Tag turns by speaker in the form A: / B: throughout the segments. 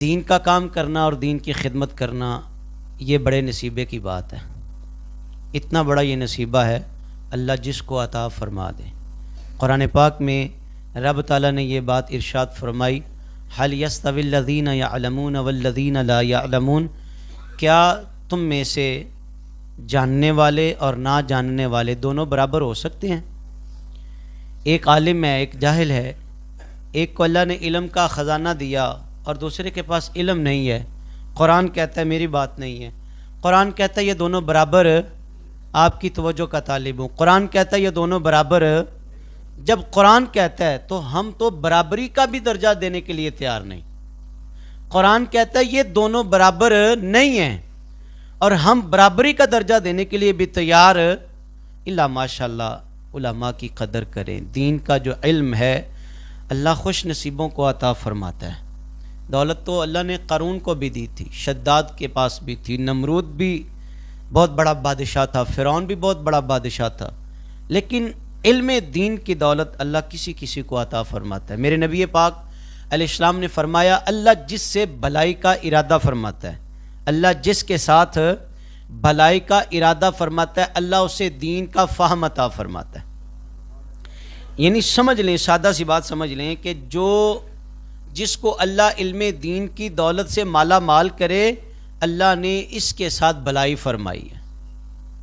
A: دین کا کام کرنا اور دین کی خدمت کرنا یہ بڑے نصیبے کی بات ہے۔ اتنا بڑا یہ نصیبہ ہے، اللہ جس کو عطا فرما دے۔ قرآن پاک میں رب تعالیٰ نے یہ بات ارشاد فرمائی، هل يستوي الذين يعلمون والذين لا يعلمون، کیا تم میں سے جاننے والے اور نہ جاننے والے دونوں برابر ہو سکتے ہیں؟ ایک عالم ہے، ایک جاہل ہے، ایک کو اللہ نے علم کا خزانہ دیا اور دوسرے کے پاس علم نہیں ہے۔ قرآن کہتا ہے میری بات نہیں ہے، قرآن کہتا ہے یہ دونوں برابر آپ کی توجہ کا طالب ہوں، قرآن کہتا ہے یہ دونوں برابر۔ جب قرآن کہتا ہے تو ہم تو برابری کا بھی درجہ دینے کے لیے تیار نہیں۔ قرآن کہتا ہے یہ دونوں برابر نہیں ہیں اور ہم برابری کا درجہ دینے کے لیے بھی تیار، الا ماشاءاللہ علماء کی قدر کریں۔ دین کا جو علم ہے اللہ خوش نصیبوں کو عطا فرماتا ہے۔ دولت تو اللہ نے قارون کو بھی دی تھی، شداد کے پاس بھی تھی، نمرود بھی بہت بڑا بادشاہ تھا، فرعون بھی بہت بڑا بادشاہ تھا، لیکن علم دین کی دولت اللہ کسی کسی کو عطا فرماتا ہے۔ میرے نبی پاک علیہ السلام نے فرمایا اللہ جس سے بھلائی کا ارادہ فرماتا ہے، اللہ جس کے ساتھ بھلائی کا ارادہ فرماتا ہے اللہ اسے دین کا فہم عطا فرماتا ہے۔ یعنی سمجھ لیں، سادہ سی بات سمجھ لیں کہ جس کو اللہ علم دین کی دولت سے مالا مال کرے اللہ نے اس کے ساتھ بھلائی فرمائی ہے،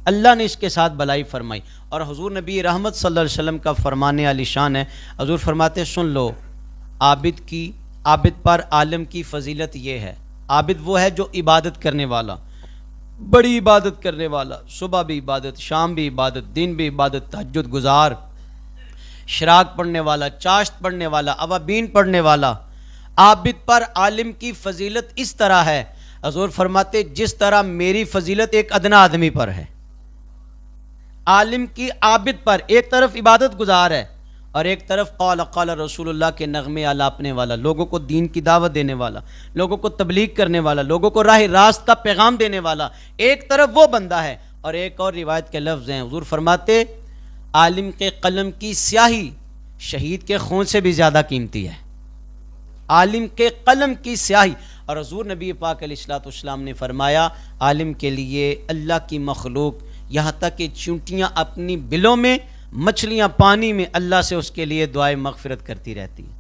A: اللہ نے اس کے ساتھ بھلائی فرمائی۔ اور حضور نبی رحمت صلی اللہ علیہ وسلم کا فرمانے علی شان ہے، حضور فرماتے سن لو، عابد پر عالم کی فضیلت یہ ہے، عابد وہ ہے جو عبادت کرنے والا، بڑی عبادت کرنے والا، صبح بھی عبادت، شام بھی عبادت، دن بھی عبادت، تہجد گزار، شراق پڑھنے والا، چاشت پڑھنے والا، اوابین پڑھنے والا۔ عابد پر عالم کی فضیلت اس طرح ہے، حضور فرماتے جس طرح میری فضیلت ایک ادنا آدمی پر ہے۔ عالم کی عابد پر ایک طرف عبادت گزار ہے اور ایک طرف قال قال رسول اللہ کے نغمے آلاپنے والا، لوگوں کو دین کی دعوت دینے والا، لوگوں کو تبلیغ کرنے والا، لوگوں کو راہ راست کا پیغام دینے والا، ایک طرف وہ بندہ ہے۔ اور ایک اور روایت کے لفظ ہیں، حضور فرماتے عالم کے قلم کی سیاہی شہید کے خون سے بھی زیادہ قیمتی ہے، عالم کے قلم کی سیاہی۔ اور حضور نبی پاک علیہ الصلوۃ والسلام نے فرمایا عالم کے لیے اللہ کی مخلوق یہاں تک کہ چونٹیاں اپنی بلوں میں، مچھلیاں پانی میں، اللہ سے اس کے لیے دعائے مغفرت کرتی رہتی ہیں،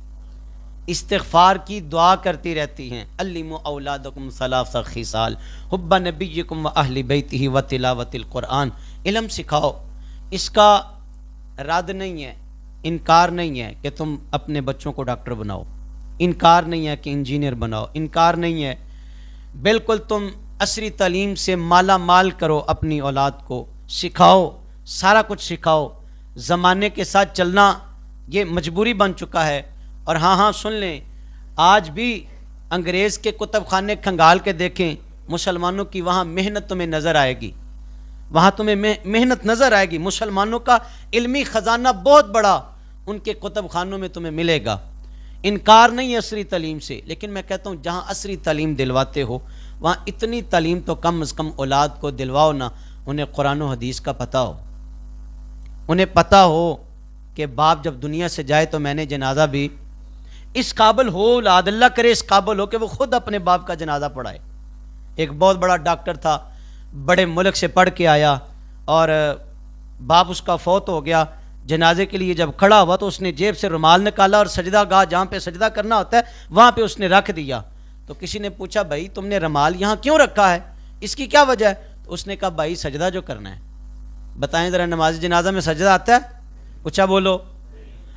A: استغفار کی دعا کرتی رہتی ہیں۔ علموا اولادکم ثلاث خصال حب نبیکم و اہل بیتہ و تلاوت القرآن، علم سکھاؤ۔ اس کا رد نہیں ہے، انکار نہیں ہے کہ تم اپنے بچوں کو ڈاکٹر بناؤ، انکار نہیں ہے کہ انجینئر بناؤ، انکار نہیں ہے، بالکل تم عصری تعلیم سے مالا مال کرو، اپنی اولاد کو سکھاؤ، سارا کچھ سکھاؤ۔ زمانے کے ساتھ چلنا یہ مجبوری بن چکا ہے۔ اور ہاں سن لیں، آج بھی انگریز کے کتب خانے کھنگال کے دیکھیں، مسلمانوں کی وہاں محنت تمہیں نظر آئے گی، وہاں تمہیں محنت نظر آئے گی، مسلمانوں کا علمی خزانہ بہت بڑا ان کے کتب خانوں میں تمہیں ملے گا۔ انکار نہیں ہے عصری تعلیم سے، لیکن میں کہتا ہوں جہاں عصری تعلیم دلواتے ہو وہاں اتنی تعلیم تو کم از کم اولاد کو دلواؤ نا، انہیں قرآن و حدیث کا پتہ ہو، انہیں پتہ ہو کہ باپ جب دنیا سے جائے تو میں نے جنازہ بھی اس قابل ہو، اولاد اللہ کرے اس قابل ہو کہ وہ خود اپنے باپ کا جنازہ پڑھائے۔ ایک بہت بڑا ڈاکٹر تھا، بڑے ملک سے پڑھ کے آیا اور باپ اس کا فوت ہو گیا، جنازے کے لیے جب کھڑا ہوا تو اس نے جیب سے رومال نکالا اور سجدہ گاہ جہاں پہ سجدہ کرنا ہوتا ہے وہاں پہ اس نے رکھ دیا۔ تو کسی نے پوچھا بھائی تم نے رومال یہاں کیوں رکھا ہے، اس کی کیا وجہ ہے؟ تو اس نے کہا بھائی سجدہ جو کرنا ہے، بتائیں ذرا نماز جنازہ میں سجدہ آتا ہے؟ پوچھا بولو۔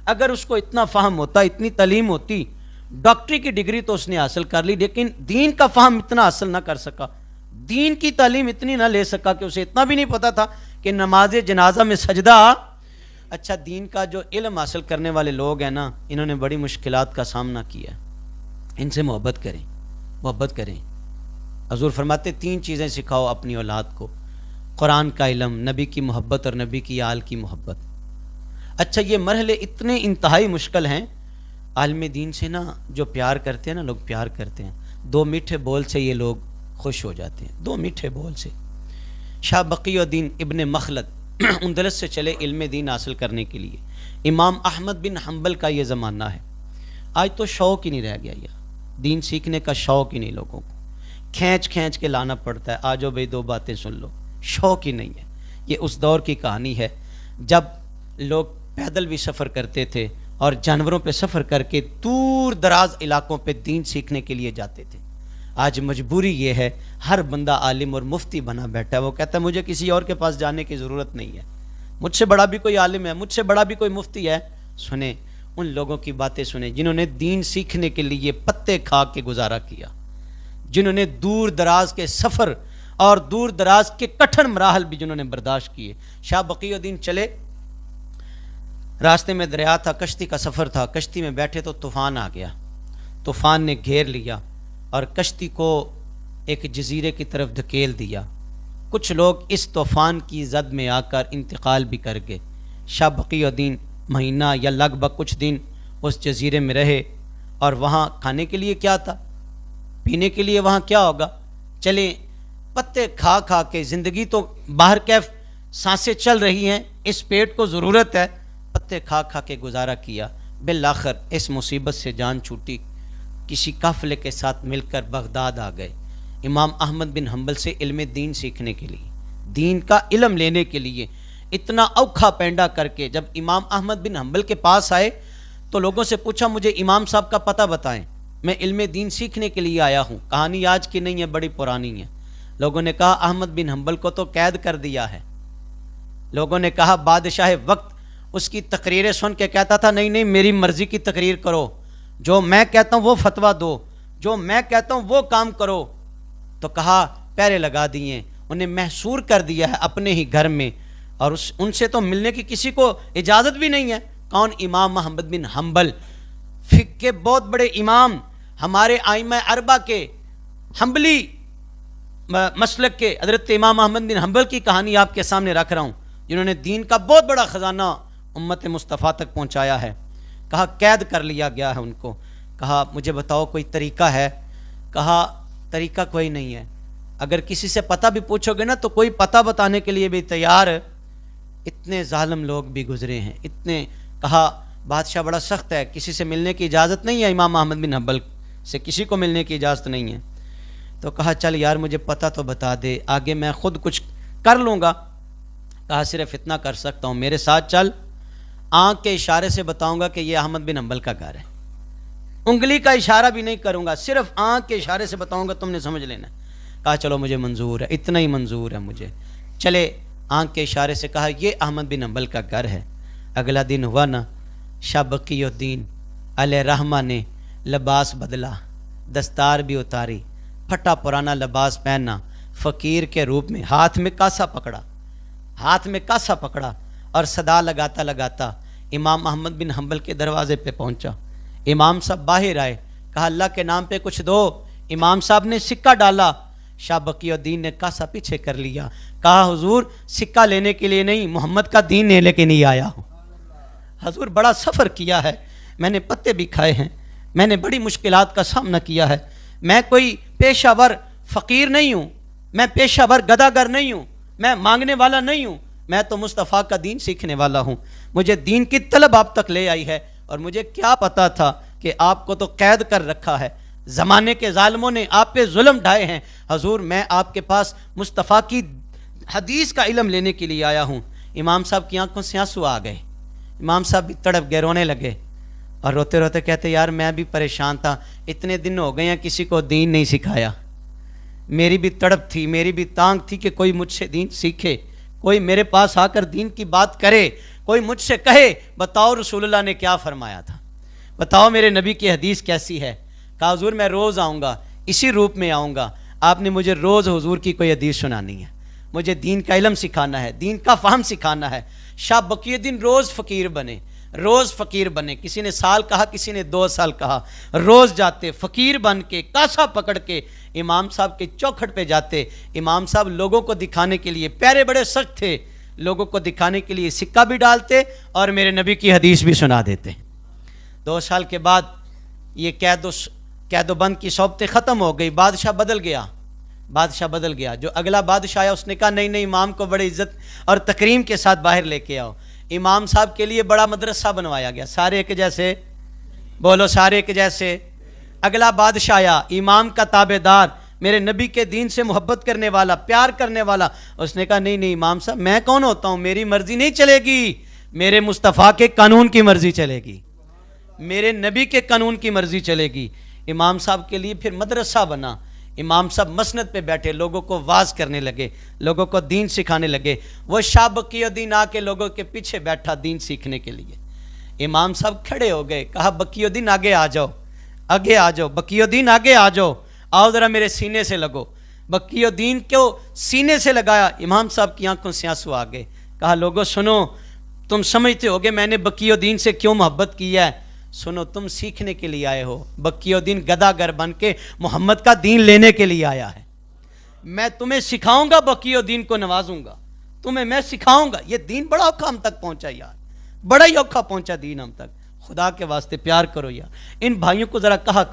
A: اگر اس کو اتنا فہم ہوتا، اتنی تعلیم ہوتی، ڈاکٹری کی ڈگری تو اس نے حاصل کر لی، لیکن دین کا فہم اتنا حاصل نہ کر سکا، دین کی تعلیم اتنی نہ لے سکا کہ اسے اتنا بھی نہیں پتا تھا کہ نماز جنازہ میں سجدہ۔ اچھا، دین کا جو علم حاصل کرنے والے لوگ ہیں نا، انہوں نے بڑی مشکلات کا سامنا کیا، ان سے محبت کریں، محبت کریں۔ حضور فرماتے 3 چیزیں سکھاؤ اپنی اولاد کو، قرآن کا علم، نبی کی محبت اور نبی کی آل کی محبت۔ اچھا، یہ مرحلے اتنے انتہائی مشکل ہیں، عالم دین سے نا جو پیار کرتے ہیں نا، لوگ پیار کرتے ہیں، 2 میٹھے بول سے یہ لوگ خوش ہو جاتے ہیں، 2 میٹھے بول سے۔ شاہ بقی الدین ابن مخلد اندلس سے چلے علم دین حاصل کرنے کے لیے، امام احمد بن حنبل کا یہ زمانہ ہے، آج تو شوق ہی نہیں رہ گیا، یہ دین سیکھنے کا شوق ہی نہیں لوگوں کو، کھینچ کھینچ کے لانا پڑتا ہے، آ جاؤ بھائی 2 باتیں سن لو، شوق ہی نہیں ہے۔ یہ اس دور کی کہانی ہے جب لوگ پیدل بھی سفر کرتے تھے اور جانوروں پہ سفر کر کے دور دراز علاقوں پہ دین سیکھنے کے لیے جاتے تھے۔ آج مجبوری یہ ہے، ہر بندہ عالم اور مفتی بنا بیٹھا ہے، وہ کہتا ہے مجھے کسی اور کے پاس جانے کی ضرورت نہیں ہے، مجھ سے بڑا بھی کوئی عالم ہے، مجھ سے بڑا بھی کوئی مفتی ہے۔ سنیں ان لوگوں کی باتیں سنیں جنہوں نے دین سیکھنے کے لیے پتے کھا کے گزارا کیا، جنہوں نے دور دراز کے سفر اور دور دراز کے کٹھن مراحل بھی جنہوں نے برداشت کیے۔ شاہ بقی الدین چلے، راستے میں دریا تھا، کشتی کا سفر تھا، کشتی میں بیٹھے تو طوفان آ گیا، طوفان نے گھیر لیا اور کشتی کو ایک جزیرے کی طرف دھکیل دیا۔ کچھ لوگ اس طوفان کی زد میں آ کر انتقال بھی کر گئے۔ شاہ بقی الدین مہینہ یا لگ بھگ کچھ دن اس جزیرے میں رہے، اور وہاں کھانے کے لیے کیا تھا، پینے کے لیے وہاں کیا ہوگا، چلیں پتے کھا کھا کے، زندگی تو باہر کیف سانسیں چل رہی ہیں، اس پیٹ کو ضرورت ہے، پتے کھا کھا کے گزارا کیا۔ بالآخر اس مصیبت سے جان چھوٹی، کسی قافلے کے ساتھ مل کر بغداد آ گئے امام احمد بن حنبل سے علم دین سیکھنے کے لیے، دین کا علم لینے کے لیے۔ اتنا اوکھا پینڈا کر کے جب امام احمد بن حنبل کے پاس آئے تو لوگوں سے پوچھا مجھے امام صاحب کا پتہ بتائیں، میں علم دین سیکھنے کے لیے آیا ہوں۔ کہانی آج کی نہیں ہے، بڑی پرانی ہے۔ لوگوں نے کہا احمد بن حنبل کو تو قید کر دیا ہے۔ لوگوں نے کہا بادشاہ وقت اس کی تقریریں سن کے کہتا تھا نہیں نہیں میری مرضی کی تقریر کرو، جو میں کہتا ہوں وہ فتویٰ دو، جو میں کہتا ہوں وہ کام کرو۔ تو کہا پہرے لگا دیے، انہیں محصور کر دیا ہے اپنے ہی گھر میں، اور ان سے تو ملنے کی کسی کو اجازت بھی نہیں ہے۔ کون؟ امام احمد بن حنبل، فقہ کے بہت بڑے امام، ہمارے ائمہ اربعہ کے، حنبلی مسلک کے حضرت امام احمد بن حنبل کی کہانی آپ کے سامنے رکھ رہا ہوں، جنہوں نے دین کا بہت بڑا خزانہ امت مصطفیٰ تک پہنچایا ہے۔ کہا قید کر لیا گیا ہے ان کو۔ کہا مجھے بتاؤ کوئی طریقہ ہے؟ کہا طریقہ کوئی نہیں ہے، اگر کسی سے پتہ بھی پوچھو گے نا تو کوئی پتہ بتانے کے لیے بھی تیار۔ اتنے ظالم لوگ بھی گزرے ہیں، اتنے۔ کہا بادشاہ بڑا سخت ہے، کسی سے ملنے کی اجازت نہیں ہے، امام احمد بن حنبل سے کسی کو ملنے کی اجازت نہیں ہے۔ تو کہا چل یار مجھے پتہ تو بتا دے، آگے میں خود کچھ کر لوں گا۔ کہا صرف اتنا کر سکتا ہوں، میرے ساتھ چل، آنکھ کے اشارے سے بتاؤں گا کہ یہ احمد بن حنبل کا گھر ہے، انگلی کا اشارہ بھی نہیں کروں گا، صرف آنکھ کے اشارے سے بتاؤں گا، تم نے سمجھ لینا۔ کہا چلو مجھے منظور ہے، اتنا ہی منظور ہے مجھے۔ چلے آنکھ کے اشارے سے کہا یہ احمد بن حنبل کا گھر ہے۔ اگلا دن ہوا نا، شاہ بقی الدین علیہ رحمہ نے لباس بدلا، دستار بھی اتاری، پھٹا پرانا لباس پہنا، فقیر کے روپ میں ہاتھ میں کاسا پکڑا، ہاتھ میں کاسا پکڑا، اور صدا لگاتا لگاتا امام احمد بن حنبل کے دروازے پہ پہنچا۔ امام صاحب باہر آئے، کہا اللہ کے نام پہ کچھ دو۔ امام صاحب نے سکہ ڈالا، شاہ بقی الدین نے کاسا پیچھے کر لیا، کہا حضور سکہ لینے کے لیے نہیں، محمد کا دین لے کے نہیں آیا ہوں۔ حضور بڑا سفر کیا ہے، میں نے پتے بھی کھائے ہیں، میں نے بڑی مشکلات کا سامنا کیا ہے، میں کوئی پیشہ ور فقیر نہیں ہوں، میں پیشہ ور گداگر نہیں ہوں، میں مانگنے والا نہیں ہوں، میں تو مصطفیٰ کا دین سیکھنے والا ہوں، مجھے دین کی طلب آپ تک لے آئی ہے، اور مجھے کیا پتا تھا کہ آپ کو تو قید کر رکھا ہے، زمانے کے ظالموں نے آپ پہ ظلم ڈھائے ہیں، حضور میں آپ کے پاس مصطفیٰ کی حدیث کا علم لینے کے لیے آیا ہوں۔ امام صاحب کی آنکھوں سے آنسو آ گئے، امام صاحب بھی تڑپ گئے، رونے لگے، اور روتے روتے کہتے یار میں بھی پریشان تھا، اتنے دن ہو گئے ہیں کسی کو دین نہیں سکھایا، میری بھی تڑپ تھی، میری بھی تانگ تھی کہ کوئی مجھ سے دین سیکھے، کوئی میرے پاس آ کر دین کی بات کرے، کوئی مجھ سے کہے بتاؤ رسول اللہ نے کیا فرمایا تھا، بتاؤ میرے نبی کی حدیث کیسی ہے۔ کہا حضور میں روز آؤں گا، اسی روپ میں آؤں گا، آپ نے مجھے روز حضور کی کوئی حدیث سنانی ہے، مجھے دین کا علم سکھانا ہے، دین کا فہم سکھانا ہے۔ شاہ بقی الدین روز فقیر بنے، روز فقیر بنے، کسی نے سال کہا، کسی نے 2 سال کہا، روز جاتے فقیر بن کے، کاسا پکڑ کے امام صاحب کے چوکھٹ پہ جاتے۔ امام صاحب لوگوں کو دکھانے کے لیے، پیارے بڑے سخت تھے، لوگوں کو دکھانے کے لیے سکہ بھی ڈالتے اور میرے نبی کی حدیث بھی سنا دیتے۔ 2 سال کے بعد یہ قید و بند کی صحبتیں ختم ہو گئی، بادشاہ بدل گیا، بادشاہ بدل گیا۔ جو اگلا بادشاہ آیا اس نے کہا نہیں نہیں امام کو بڑی عزت اور تکریم کے ساتھ باہر لے کے آؤ۔ امام صاحب کے لیے بڑا مدرسہ بنوایا گیا، سارے ایک جیسے، بولو سارے ایک جیسے، اگلا بادشاہ آیا، امام کا تابعدار، میرے نبی کے دین سے محبت کرنے والا، پیار کرنے والا. اس نے کہا نہیں نہیں امام صاحب، میں کون ہوتا ہوں، میری مرضی نہیں چلے گی، میرے مصطفیٰ کے قانون کی مرضی چلے گی، میرے نبی کے قانون کی مرضی چلے گی. امام صاحب کے لیے پھر مدرسہ بنا. امام صاحب مسند پہ بیٹھے، لوگوں کو واز کرنے لگے، لوگوں کو دین سکھانے لگے. وہ شاہ بقی الدین آ کے لوگوں کے پیچھے بیٹھا دین سیکھنے کے لیے. امام صاحب کھڑے ہو گئے، کہا بقی الدین آگے آ جاؤ، آگے آ جاؤ، بقی الدین آگے آ جاؤ، آؤ ذرا میرے سینے سے لگو. بقی الدین کو سینے سے لگایا. امام صاحب کی آنکھوں سے آنسو آ گئے. کہا لوگوں سنو، تم سمجھتے ہو گے میں نے بقی الدین سے کیوں محبت کی ہے؟ سنو، تم سیکھنے کے لیے آئے ہو، بقی الدین گداگر بن کے محمد کا دین لینے کے لیے آیا ہے. میں تمہیں سکھاؤں گا، بقی الدین کو نوازوں گا، تمہیں میں سکھاؤں گا. یہ دین بڑا اوکھا ہم تک پہنچا یار، بڑا ہی اوکھا پہنچا دین ہم تک. خدا کے واسطے پیار کرو یار، ان بھائیوں کو ذرا کہا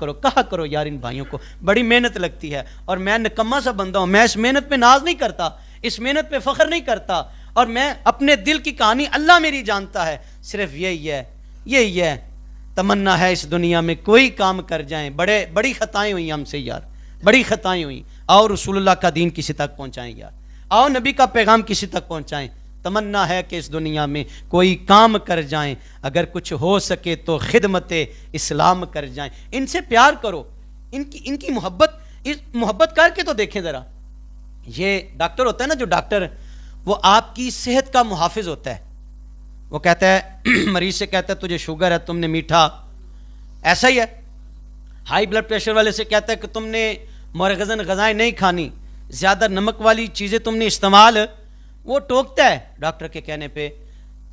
A: کرو یار، ان بھائیوں کو بڑی محنت لگتی ہے. اور میں نکما سا بندہ ہوں، میں اس محنت پہ ناز نہیں کرتا، اس محنت پہ فخر نہیں کرتا. اور میں اپنے دل کی کہانی اللہ میری جانتا ہے، صرف یہی ہے تمنا ہے اس دنیا میں کوئی کام کر جائیں. بڑی خطائیں ہوئی ہم سے یار، بڑی خطائیں ہوئی. آؤ رسول اللہ کا دین کسی تک پہنچائیں یار، آؤ نبی کا پیغام کسی تک پہنچائیں. تمنا ہے کہ اس دنیا میں کوئی کام کر جائیں، اگر کچھ ہو سکے تو خدمت اسلام کر جائیں. ان سے پیار کرو، ان کی محبت کر کے تو دیکھیں ذرا. یہ ڈاکٹر ہوتا ہے نا، جو ڈاکٹر وہ آپ کی صحت کا محافظ ہوتا ہے. وہ کہتا ہے مریض سے کہتا ہے تجھے شوگر ہے، تم نے میٹھا، ایسا ہی ہے. ہائی بلڈ پریشر والے سے کہتا ہے کہ تم نے مرغزن غذائیں نہیں کھانی، زیادہ نمک والی چیزیں تم نے استعمال. وہ ٹوکتا ہے ڈاکٹر کے کہنے پہ،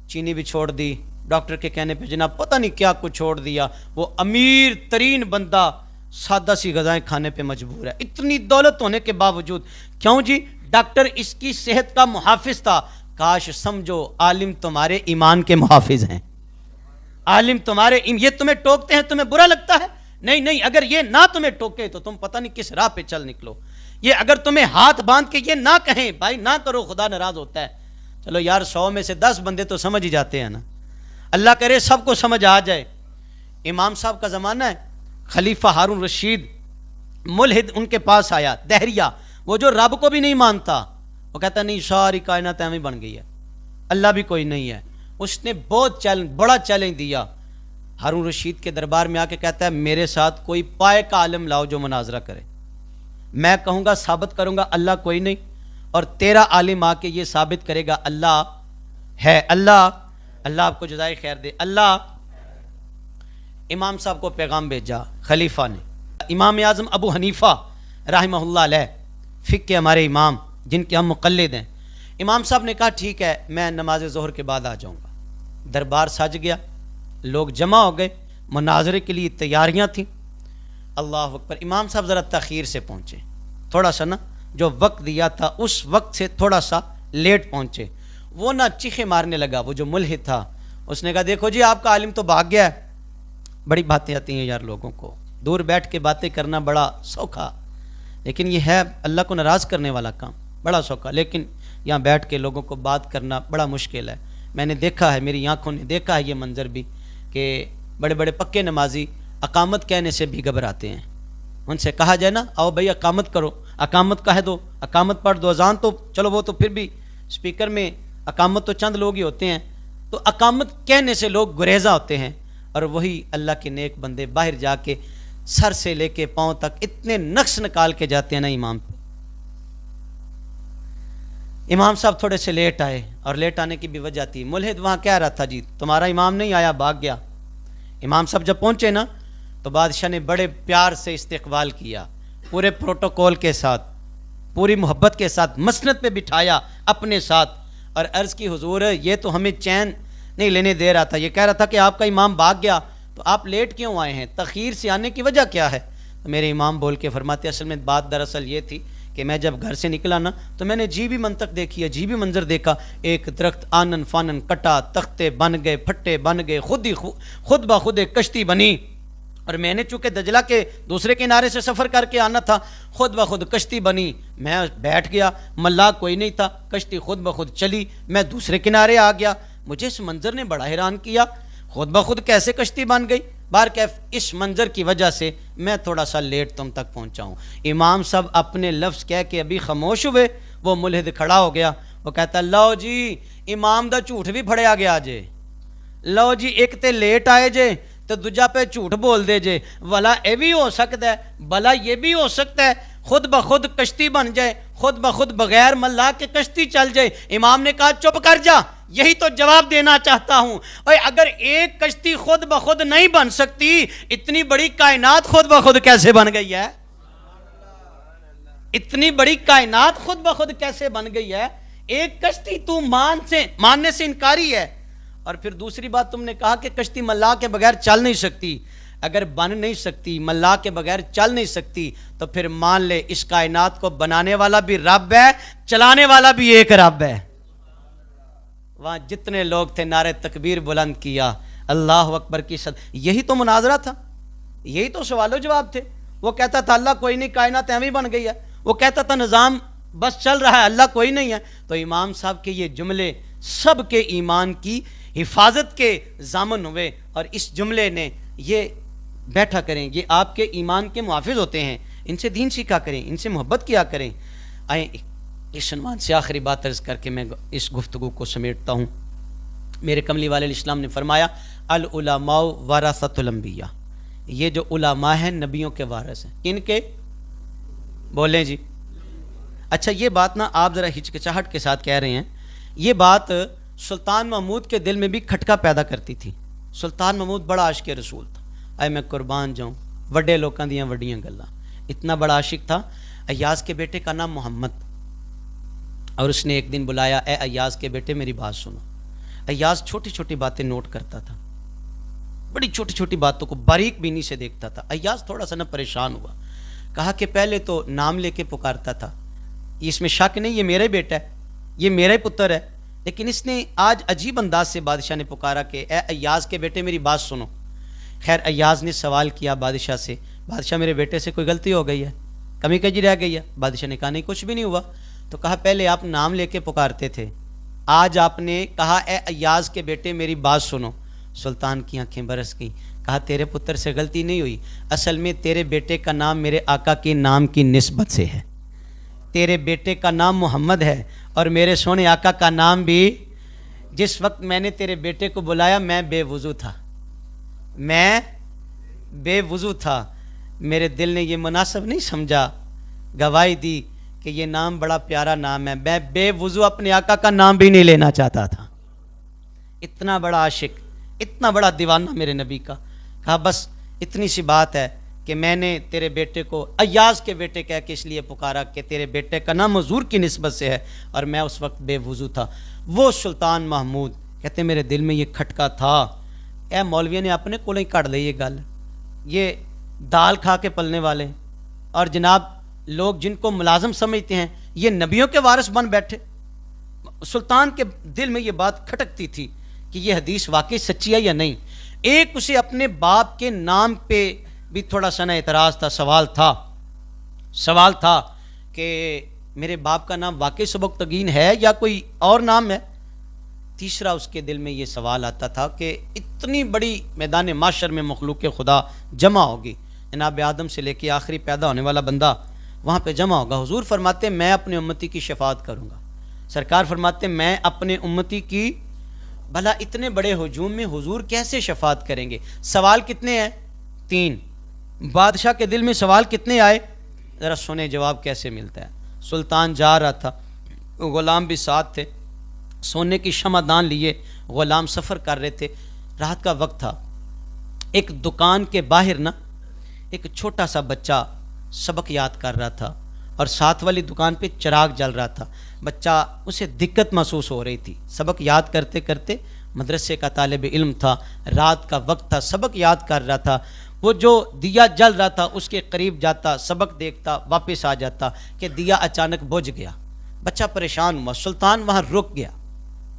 A: چینی بھی چھوڑ دی، ڈاکٹر کے کہنے پہ جناب پتہ نہیں کیا کچھ چھوڑ دیا. وہ امیر ترین بندہ سادہ سی غذائیں کھانے پہ مجبور ہے، اتنی دولت ہونے کے باوجود. کیوں جی؟ ڈاکٹر اس کی صحت کا محافظ تھا. کاش سمجھو عالم تمہارے ایمان کے محافظ ہیں. عالم تمہارے یہ تمہیں ٹوکتے ہیں، تمہیں برا لگتا ہے؟ نہیں، اگر یہ نہ تمہیں ٹوکے تو تم پتہ نہیں کس راہ پہ چل نکلو. یہ اگر تمہیں ہاتھ باندھ کے یہ نہ کہیں بھائی نہ کرو، خدا ناراض ہوتا ہے. چلو یار 100 میں سے 10 بندے تو سمجھ ہی جاتے ہیں نا. اللہ کرے سب کو سمجھ آ جائے. امام صاحب کا زمانہ ہے، خلیفہ ہارون رشید ملحد ان کے پاس آیا، دہریہ، وہ جو رب کو بھی نہیں مانتا. وہ کہتا نہیں ساری کائنات ایویں بن گئی ہے، اللہ بھی کوئی نہیں ہے. اس نے بڑا چیلنج دیا. ہارون رشید کے دربار میں آ کے کہتا ہے میرے ساتھ کوئی پائے کا عالم لاؤ جو مناظرہ کرے. میں کہوں گا ثابت کروں گا اللہ کوئی نہیں، اور تیرا عالم آ کے یہ ثابت کرے گا اللہ ہے. اللہ آپ کو جزائے خیر دے. اللہ امام صاحب کو پیغام بھیجا خلیفہ نے. امام اعظم ابو حنیفہ رحمہ اللہ علیہ، فقہ کے ہمارے امام جن کے ہم مقلد ہیں. امام صاحب نے کہا ٹھیک ہے میں نماز ظہر کے بعد آ جاؤں گا. دربار سج گیا، لوگ جمع ہو گئے، مناظرے کے لیے تیاریاں تھیں. اللہ اکبر. امام صاحب ذرا تاخیر سے پہنچے، تھوڑا سا نا جو وقت دیا تھا اس وقت سے تھوڑا سا لیٹ پہنچے. وہ نہ چیخے مارنے لگا، وہ جو ملحد تھا. اس نے کہا دیکھو جی آپ کا عالم تو بھاگ گیا ہے. بڑی باتیں آتی ہیں یار لوگوں کو، دور بیٹھ کے باتیں کرنا بڑا سوکھا، لیکن یہ ہے اللہ کو ناراض کرنے والا کام، بڑا سوکھا. لیکن یہاں بیٹھ کے لوگوں کو بات کرنا بڑا مشکل ہے. میں نے دیکھا ہے، میری آنکھوں نے دیکھا ہے یہ منظر بھی، کہ بڑے بڑے پکے نمازی اقامت کہنے سے بھی گھبراتے ہیں. ان سے کہا جائے نا آؤ بھائی اقامت کرو، اقامت کہہ دو، اقامت پڑھ دو، اذان تو چلو وہ تو پھر بھی اسپیکر میں اقامت تو چند لوگ ہی ہوتے ہیں، تو اقامت کہنے سے لوگ گریزہ ہوتے ہیں. اور وہی اللہ کے نیک بندے باہر جا کے سر سے لے کے پاؤں تک اتنے نقش نکال کے جاتے ہیں نا امام پہ. امام صاحب تھوڑے سے لیٹ آئے، اور لیٹ آنے کی بھی وجہ تھی. ملحد وہاں کہہ رہا تھا جی تمہارا امام نہیں آیا، بھاگ گیا. امام صاحب جب پہنچے نا تو بادشاہ نے بڑے پیار سے استقبال کیا، پورے پروٹوکول کے ساتھ، پوری محبت کے ساتھ مسند پہ بٹھایا اپنے ساتھ، اور عرض کی حضور یہ تو ہمیں چین نہیں لینے دے رہا تھا. یہ کہہ رہا تھا کہ آپ کا امام بھاگ گیا، تو آپ لیٹ کیوں آئے ہیں، تاخیر سے آنے کی وجہ کیا ہے؟ تو میرے امام بول کے فرماتے اصل میں بات دراصل یہ تھی کہ میں جب گھر سے نکلا نا تو میں نے عجیبی منطق دیکھی، عجیبی منظر دیکھا. ایک درخت آنن فانن کٹا، تختے بن گئے، پھٹے بن گئے، خود بخود ایک کشتی بنی. اور میں نے چونکہ دجلہ کے دوسرے کنارے سے سفر کر کے آنا تھا، خود بخود کشتی بنی. میں بیٹھ گیا، ملا کوئی نہیں تھا، کشتی خود بخود چلی، میں دوسرے کنارے آ گیا. مجھے اس منظر نے بڑا حیران کیا، خود بخود کیسے کشتی بن گئی؟ بہرکیف اس منظر کی وجہ سے میں تھوڑا سا لیٹ تم تک پہنچا ہوں۔ امام صاحب اپنے لفظ کہہ کے ابھی خاموش ہوئے، وہ ملحد کھڑا ہو گیا، وہ کہتا لو جی امام دا جھوٹ بھی پھڑیا گیا جے، لو جی ایک تے لیٹ آئے جے تو دوجا پہ جھوٹ بول دے جے، بھلا یہ بھی ہو سکتا ہے، بھلا یہ بھی ہو سکتا ہے خود بخود کشتی بن جائے، خود بخود بغیر ملا کے کشتی چل جائے۔ امام نے کہا چپ کر جا، یہی تو جواب دینا چاہتا ہوں۔ اور اگر ایک کشتی خود بخود نہیں بن سکتی، اتنی بڑی کائنات خود بخود کیسے بن گئی ہے؟ اتنی بڑی کائنات خود بخود کیسے بن گئی ہے؟ ایک کشتی تو ماننے سے انکاری ہے، اور پھر دوسری بات تم نے کہا کہ کشتی ملا کے بغیر چل نہیں سکتی۔ اگر بن نہیں سکتی، ملا کے بغیر چل نہیں سکتی، تو پھر مان لے اس کائنات کو بنانے والا بھی رب ہے، چلانے والا بھی ایک رب ہے۔ وہاں جتنے لوگ تھے نعرہ تکبیر بلند کیا، اللہ اکبر کی یہی تو مناظرہ تھا، یہی تو سوال و جواب تھے۔ وہ کہتا تھا اللہ کوئی نہیں، کائنات ایویں بن گئی ہے، وہ کہتا تھا نظام بس چل رہا ہے، اللہ کوئی نہیں ہے۔ تو امام صاحب کے یہ جملے سب کے ایمان کی حفاظت کے ضامن ہوئے، اور اس جملے نے یہ بیٹھا کریں، یہ آپ کے ایمان کے محافظ ہوتے ہیں، ان سے دین سیکھا کریں، ان سے محبت کیا کریں۔ آئیں اس عنوان سے آخری بات عرض کر کے میں اس گفتگو کو سمیٹتا ہوں۔ میرے کملی والے اسلام نے فرمایا العلماء ورثۃ الانبیاء، یہ جو علماء ہیں نبیوں کے وارث ہیں۔ کن کے؟ بولیں جی۔ اچھا یہ بات نا آپ ذرا ہچکچاہٹ کے ساتھ کہہ رہے ہیں، یہ بات سلطان محمود کے دل میں بھی کھٹکا پیدا کرتی تھی۔ سلطان محمود بڑا عاشق رسول تھا، اے میں قربان جاؤں، وڈے لوکاں دیاں وڈیاں گلاں، اتنا بڑا عاشق تھا۔ ایاز کے بیٹے کا نام محمد، اور اس نے ایک دن بلایا، اے ایاز کے بیٹے میری بات سنو۔ ایاز چھوٹی چھوٹی باتیں نوٹ کرتا تھا، بڑی چھوٹی چھوٹی باتوں کو باریک بینی سے دیکھتا تھا۔ ایاز تھوڑا سا نہ پریشان ہوا، کہا کہ پہلے تو نام لے کے پکارتا تھا، اس میں شک نہیں یہ میرا ہی بیٹا ہے، یہ میرا ہی پتر ہے، لیکن اس نے آج عجیب انداز سے بادشاہ نے پکارا کہ اے ایاز کے بیٹے میری بات سنو۔ خیر ایاز نے سوال کیا بادشاہ سے، بادشاہ میرے بیٹے سے کوئی غلطی ہو گئی ہے، کمی کجی رہ گئی ہے؟ بادشاہ نے کہا نہیں کچھ بھی نہیں ہوا۔ تو کہا پہلے آپ نام لے کے پکارتے تھے، آج آپ نے کہا اے ایاز کے بیٹے میری بات سنو۔ سلطان کی آنکھیں برس گئیں، کہا تیرے پتر سے غلطی نہیں ہوئی، اصل میں تیرے بیٹے کا نام میرے آقا کے نام کی نسبت سے ہے، تیرے بیٹے کا نام محمد ہے، اور میرے سونے آقا کا نام بھی۔ جس وقت میں نے تیرے بیٹے کو بلایا میں بے وضو تھا، میں بے وضو تھا، میرے دل نے یہ مناسب نہیں سمجھا، گواہی دی کہ یہ نام بڑا پیارا نام ہے، میں بے وضو اپنے آقا کا نام بھی نہیں لینا چاہتا تھا۔ اتنا بڑا عاشق، اتنا بڑا دیوانہ میرے نبی کا۔ کہا بس اتنی سی بات ہے کہ میں نے تیرے بیٹے کو ایاز کے بیٹے کہہ کے اس لیے پکارا کہ تیرے بیٹے کا نام حضور کی نسبت سے ہے، اور میں اس وقت بے وضو تھا۔ وہ سلطان محمود کہتے میرے دل میں یہ کھٹکا تھا، اے مولوی نے اپنے کو نہیں کٹ لے یہ گل، یہ دال کھا کے پلنے والے، اور جناب لوگ جن کو ملازم سمجھتے ہیں یہ نبیوں کے وارث بن بیٹھے۔ سلطان کے دل میں یہ بات کھٹکتی تھی کہ یہ حدیث واقعی سچی ہے یا نہیں۔ ایک اسے اپنے باپ کے نام پہ بھی تھوڑا سا اعتراض تھا، سوال تھا کہ میرے باپ کا نام واقعی سبکتگین ہے یا کوئی اور نام ہے۔ تیسرا اس کے دل میں یہ سوال آتا تھا کہ اتنی بڑی میدان معاشر میں مخلوق خدا جمع ہوگی، جناب آدم سے لے کے آخری پیدا ہونے والا بندہ وہاں پہ جمع ہوگا۔ حضور فرماتے میں اپنے امتی کی شفاعت کروں گا، سرکار فرماتے میں اپنے امتی کی، بھلا اتنے بڑے ہجوم میں حضور کیسے شفاعت کریں گے؟ سوال کتنے ہیں؟ 3۔ بادشاہ کے دل میں سوال کتنے آئے؟ ذرا سنیں جواب کیسے ملتا ہے۔ سلطان جا رہا تھا، غلام بھی ساتھ تھے، سونے کی شمع دان لیے غلام سفر کر رہے تھے، رات کا وقت تھا۔ ایک دکان کے باہر نا ایک چھوٹا سا بچہ سبق یاد کر رہا تھا، اور ساتھ والی دکان پہ چراغ جل رہا تھا۔ بچہ اسے دقت محسوس ہو رہی تھی، سبق یاد کرتے کرتے، مدرسے کا طالب علم تھا، رات کا وقت تھا، سبق یاد کر رہا تھا۔ وہ جو دیا جل رہا تھا اس کے قریب جاتا، سبق دیکھتا، واپس آ جاتا کہ دیا اچانک بجھ گیا۔ بچہ پریشان ہوا، سلطان وہاں رک گیا،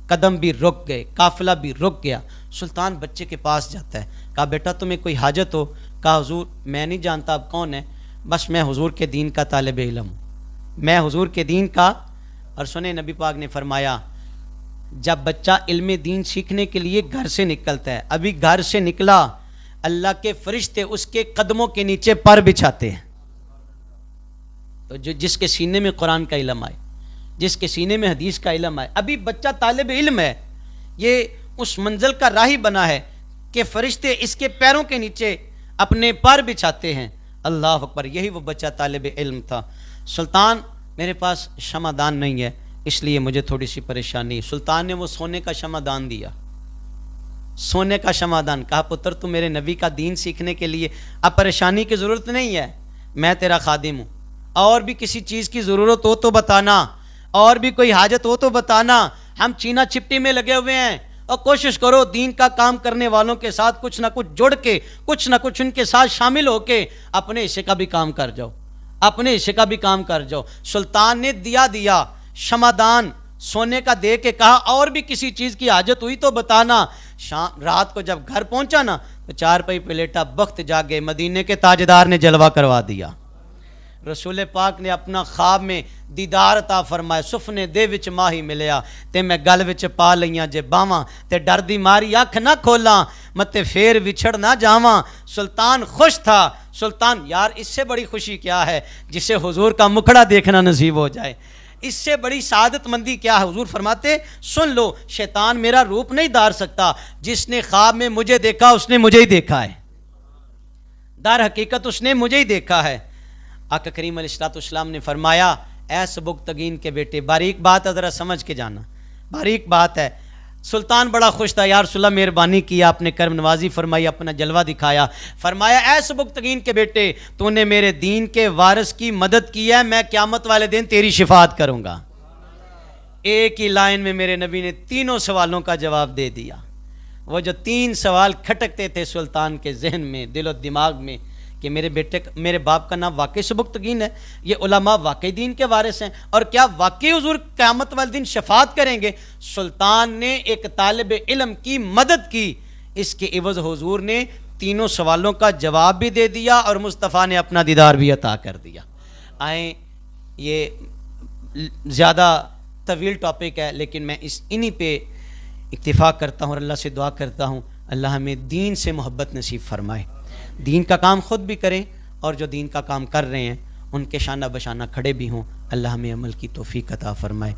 A: قدم بھی رک گئے، قافلہ بھی رک گیا۔ سلطان بچے کے پاس جاتا ہے، کہا بیٹا تمہیں کوئی حاجت ہو؟ کہا حضور میں نہیں جانتا آپ کون ہیں، بس میں حضور کے دین کا طالب علم ہوں، میں حضور کے دین کا۔ اور سنیں نبی پاک نے فرمایا جب بچہ علم دین سیکھنے کے لیے گھر سے نکلتا ہے، ابھی گھر سے نکلا، اللہ کے فرشتے اس کے قدموں کے نیچے پر بچھاتے ہیں. تو جس کے سینے میں قرآن کا علم آئے، جس کے سینے میں حدیث کا علم آئے، ابھی بچہ طالب علم ہے، یہ اس منزل کا راہی بنا ہے کہ فرشتے اس کے پیروں کے نیچے اپنے پر بچھاتے ہیں. اللہ اکبر. یہی وہ بچہ طالب علم تھا. سلطان میرے پاس شمعدان نہیں ہے اس لیے مجھے تھوڑی سی پریشانی. سلطان نے وہ سونے کا شمعدان دیا، سونے کا شمعدان. کہا پتر تو میرے نبی کا دین سیکھنے کے لیے اب پریشانی کی ضرورت نہیں ہے، میں تیرا خادم ہوں، اور بھی کسی چیز کی ضرورت ہو تو بتانا، اور بھی کوئی حاجت ہو تو بتانا. ہم چینا چپٹی میں لگے ہوئے ہیں، اور کوشش کرو دین کا کام کرنے والوں کے ساتھ کچھ نہ کچھ جڑ کے، کچھ نہ کچھ ان کے ساتھ شامل ہو کے اپنے حصے کا بھی کام کر جاؤ، اپنے حصے کا بھی کام کر جاؤ. سلطان نے دیا شمعدان سونے کا دے کے کہا اور بھی کسی چیز کی حاجت ہوئی تو بتانا. رات کو جب گھر پہنچا نا تو چارپائی پہ لیٹا، بخت جاگے، مدینے کے تاجدار نے جلوہ کروا دیا. رسول پاک نے اپنا خواب میں دیدار عطا فرمایا. سفنے دے وچ ماہی ملیا تے میں گل وچ پا لیاں جے باواں تے ڈر دی ماری اکھ نہ کھولاں متے پھر وچھڑ نہ جاواں. سلطان خوش تھا. سلطان یار اس سے بڑی خوشی کیا ہے جسے حضور کا مکھڑا دیکھنا نصیب ہو جائے، اس سے بڑی سعادت مندی کیا ہے. حضور فرماتے سن لو شیطان میرا روپ نہیں دار سکتا، جس نے خواب میں مجھے دیکھا اس نے مجھے ہی دیکھا ہے، در حقیقت اس نے مجھے ہی دیکھا ہے. آقا کریم علیہ السلام نے فرمایا اے سبکتگین کے بیٹے، باریک بات ہے ذرا سمجھ کے جانا، باریک بات ہے. سلطان بڑا خوش تھا، یا رسول اللہ مہربانی کیا، آپ نے کرم نوازی فرمائی، اپنا جلوہ دکھایا. فرمایا اے سبکتگین کے بیٹے، تو نے میرے دین کے وارث کی مدد کی ہے، میں قیامت والے دن تیری شفاعت کروں گا. ایک ہی لائن میں میرے نبی نے تینوں سوالوں کا جواب دے دیا. وہ جو 3 سوال کھٹکتے تھے سلطان کے ذہن میں، دل و دماغ میں، کہ میرے بیٹے میرے باپ کا نام واقعی سبکتگین ہے، یہ علماء واقعی دین کے وارث ہیں، اور کیا واقعی حضور قیامت والے دن شفاعت کریں گے. سلطان نے ایک طالب علم کی مدد کی، اس کے عوض حضور نے تینوں سوالوں کا جواب بھی دے دیا اور مصطفیٰ نے اپنا دیدار بھی عطا کر دیا. آئیں یہ زیادہ طویل ٹاپک ہے لیکن میں انہی پہ اکتفا کرتا ہوں اور اللہ سے دعا کرتا ہوں اللہ ہمیں دین سے محبت نصیب فرمائے، دین کا کام خود بھی کریں اور جو دین کا کام کر رہے ہیں ان کے شانہ بشانہ کھڑے بھی ہوں. اللہ ہمیں عمل کی توفیق عطا فرمائے.